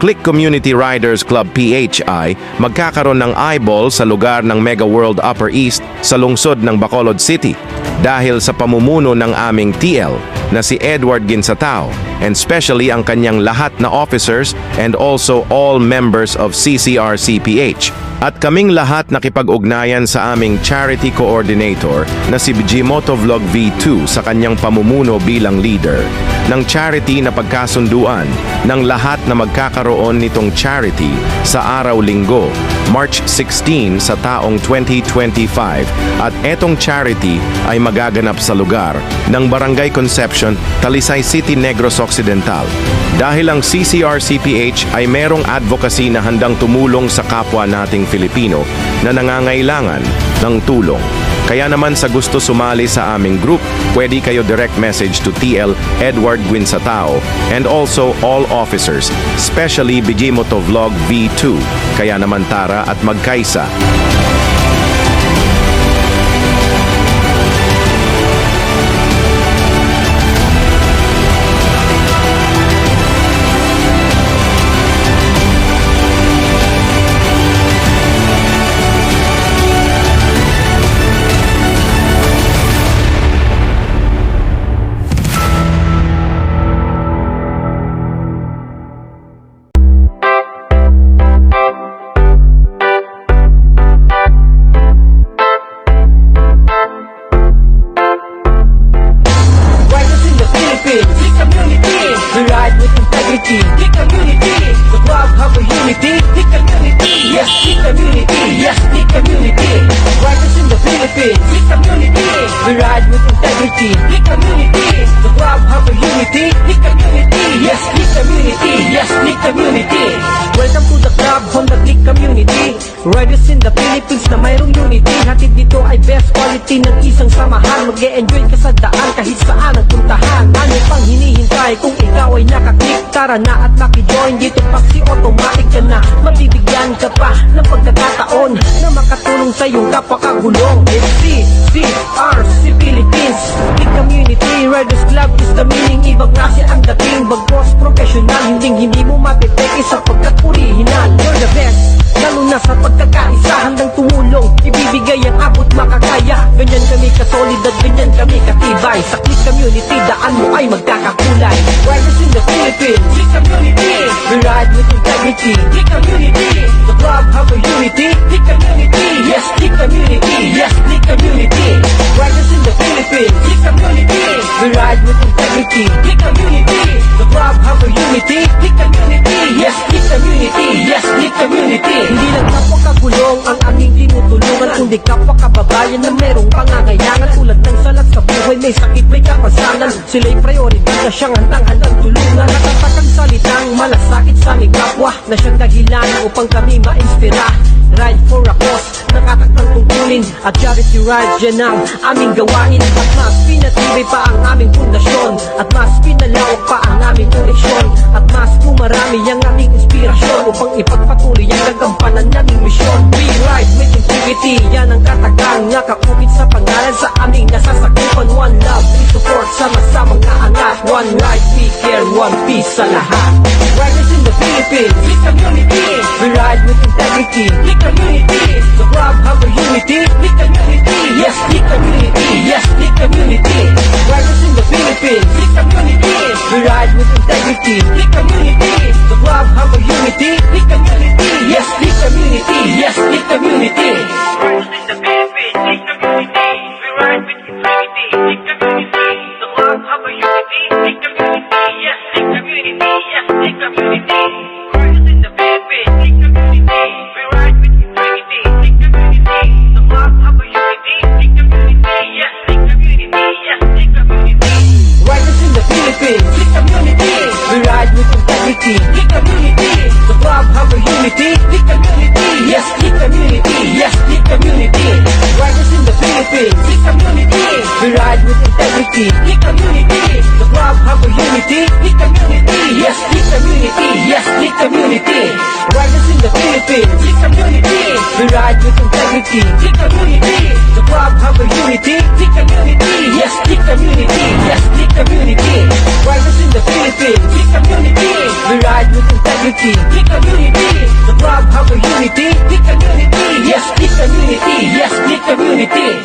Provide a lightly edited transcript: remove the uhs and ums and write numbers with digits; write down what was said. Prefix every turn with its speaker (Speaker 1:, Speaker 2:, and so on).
Speaker 1: Click Community Riders Club PHI magkakaroon ng eyeball sa lugar ng Mega World Upper East sa lungsod ng Bacolod City dahil sa pamumuno ng aming TL na si Edward Ginsatao and especially ang kanyang lahat na officers and also all members of CCR-CPH. At kaming lahat nakipag-ugnayan sa aming charity coordinator na si Bijimoto Vlog V2 sa kanyang pamumuno bilang leader ng charity na pagkasunduan ng lahat na magkakaroon nitong charity sa araw-linggo, March 16 sa taong 2025 at etong charity ay magaganap sa lugar ng Barangay Conception, Talisay City, Negros Occidental. Dahil ang CCR-CPH ay merong advocacy na handang tumulong sa kapwa nating Filipino na nangangailangan ng tulong. Kaya naman sa gusto sumali sa aming group, pwede kayo direct message to TL Edward Ginsatao and also all officers, especially Bijimoto Vlog V2. Kaya naman tara at magkaisa.
Speaker 2: We ride with integrity, the community. The club have a unity, the community. Yes, the community. Yes, the community. Riders in the Philippines, the community. We ride with integrity, the community. The club have a unity, the community. Yes, the community. Yes, the community. Welcome to the club, Honda Click Community. Riders in the Philippines na mayroong unity. Hatid dito ay best quality ng isang samahan. Mag-e-enjoy ka sa daan kahit saan ang puntahan. Ano pang hinihintay kung ikaw ay nakaklik? Tara na at maki-join dito, Paxi automatic ka na. Mabibigyan ka pa ng pagkakataon na makatulong sa iyong kapwa-kagulong. CCR-C Philippines, the community. Riders Club is the meaning. Ibang klase ang dating, bagos professional. Hindi mo mapipeke sapagkat original. You're the best, lalo na sa pagkakaisa. Handang tumulong, ibibigay ang abot makakaya. Ganyan kami kasolid at ganyan kami katibay. Sa Click Community, daan mo ay magkakakulay. Riders in the Philippines, the community. We ride with integrity, the community. The club have a unity, the community. Yes, the community. Yes, the community. Riders in the Philippines, the community. We ride with integrity, the community. The club have a unity, the community. Yes, the community. Yes, the community. Hindi lang kapwa kagulong ang aming tinutulungan, kundi kapwa kababayan na merong pangangailangan. Tulad ng salat sa buhay, may sakit, may kapasanan. Sila'y prioridad na siyang handang-handang tulungan. Natatakang salitang malasakit sa aming kapwa na siyang dahilan upang kami ma-inspira. Ride for a cause, nakatakdang tungkulin at charity ride, dyan ang aming gawain. At mas pinatibay pa ang aming pundasyon, at mas pinalawak pa ang aming koneksyon, at mas pumarami ang aming inspirasyon upang ipagpatuloy ang gagampanan naming misyon. We ride with integrity, yan ang katagang nakaukit sa pangalan sa aming nasasakupan. One love, we support, sama-samang naangat. One ride, we care, one peace sa lahat. Riders in the Philippines, the community. We ride with integrity, the community. The club have a unity, the community. Yes, the community. Yes, the community. Riders in the Philippines, the community. We ride with integrity, the community. The club have a unity, the community. Yes, the community. Yes, the community. Riders in the Philippines, the community. We ride with integrity, the community. The club have a unity, the community. Yes, the community. Yes, the community. Riders in the Philippines, the community. We ride with integrity, the community. The club have a unity, the community. Yes, the community. Yes, the community. Riders in the Philippines, the community. We ride with integrity, the community. The club have a unity, the community. Yes, the community. Yes, the community. Riders in the Philippines, the community. We ride with integrity, the community. The club have a unity, the community. Yes, the community. Yes, the community. Riders in the Philippines, the community. We ride with integrity, the community. The club have a unity, the community. Yes, the community. Yes, the community. Riders in the Philippines, the community. We ride with integrity. integrity, the community, the proud harbor unity, the community, yes, the community, yes, the community.